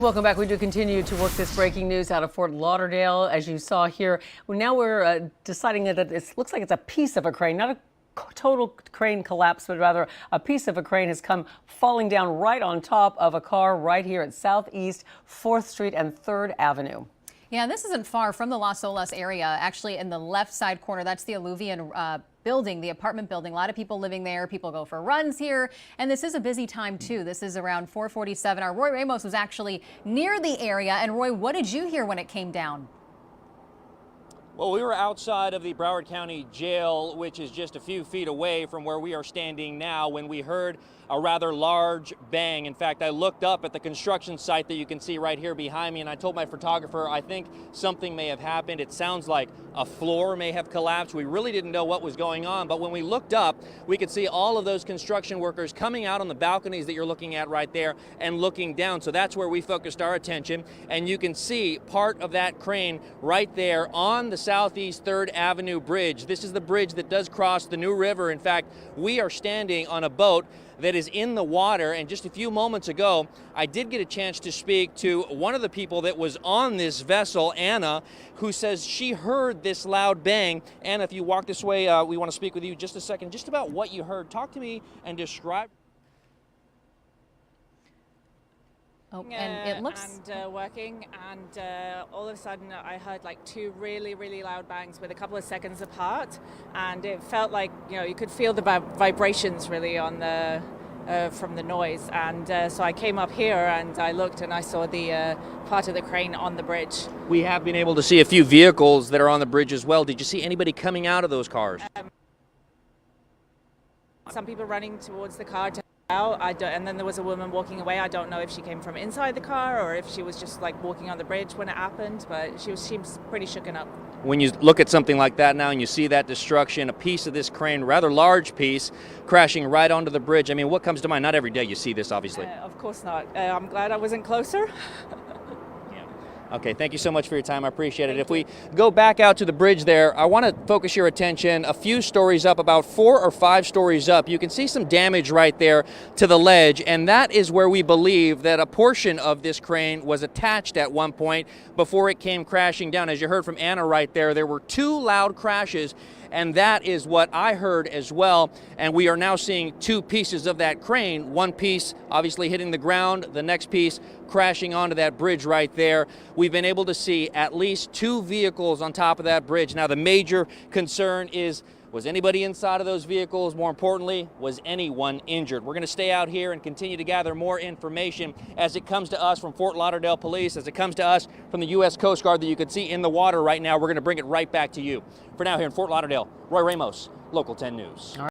Welcome back. We do continue to work this breaking news out of Fort Lauderdale. As you saw here, now we're deciding that it looks like it's a piece of a crane, not a total crane collapse, but rather a piece of a crane has come falling down right on top of a car right here at Southeast 4th Street and 3rd Avenue. Yeah, this isn't far from the Las Olas area. Actually, in the left side corner, that's the Alluvian building, the apartment building. A lot of people living there. People go for runs here. And this is a busy time, too. This is around 4:47. Our Roy Ramos was actually near the area. And Roy, what did you hear when it came down? Well, we were outside of the Broward County Jail, which is just a few feet away from where we are standing now, when we heard a rather large bang. In fact, I looked up at the construction site that you can see right here behind me, and I told my photographer, I think something may have happened. It sounds like a floor may have collapsed. We really didn't know what was going on, but when we looked up, we could see all of those construction workers coming out on the balconies that you're looking at right there and looking down. So that's where we focused our attention, and you can see part of that crane right there on the Southeast 3rd Avenue bridge. This is the bridge that does cross the New River. In fact, we are standing on a boat that is in the water, and just a few moments ago I did get a chance to speak to one of the people that was on this vessel, Anna, who says she heard this loud bang. Anna, if you walk this way, we want to speak with you just a second, just about what you heard. Talk to me and describe. Oh, and it looks working, and all of a sudden I heard like two really loud bangs with a couple of seconds apart, and it felt like, you know, you could feel the vibrations really on the from the noise. And so I came up here and I looked and I saw the part of the crane on the bridge. We have been able to see a few vehicles that are on the bridge as well. Did you see anybody coming out of those cars? Some people running towards the car and then there was a woman walking away. I don't know if she came from inside the car or if she was just like walking on the bridge when it happened, but she seems pretty shooken up. When you look at something like that now and you see that destruction, a piece of this crane, rather large piece, crashing right onto the bridge, I mean, what comes to mind? Not every day you see this, obviously. Of course not. I'm glad I wasn't closer. Okay, thank you so much for your time. I appreciate it. If we go back out to the bridge there, I want to focus your attention a few stories up, about 4 or 5 stories up. You can see some damage right there to the ledge, and that is where we believe that a portion of this crane was attached at one point before it came crashing down. As you heard from Anna right there, there were 2 loud crashes, and that is what I heard as well. And we are now seeing 2 pieces of that crane, one piece obviously hitting the ground, the next piece crashing onto that bridge right there. We've been able to see at least 2 vehicles on top of that bridge. Now, the major concern is, was anybody inside of those vehicles? More importantly, was anyone injured? We're going to stay out here and continue to gather more information as it comes to us from Fort Lauderdale Police, as it comes to us from the U.S. Coast Guard that you can see in the water right now. We're going to bring it right back to you. For now, here in Fort Lauderdale, Roy Ramos, Local 10 News.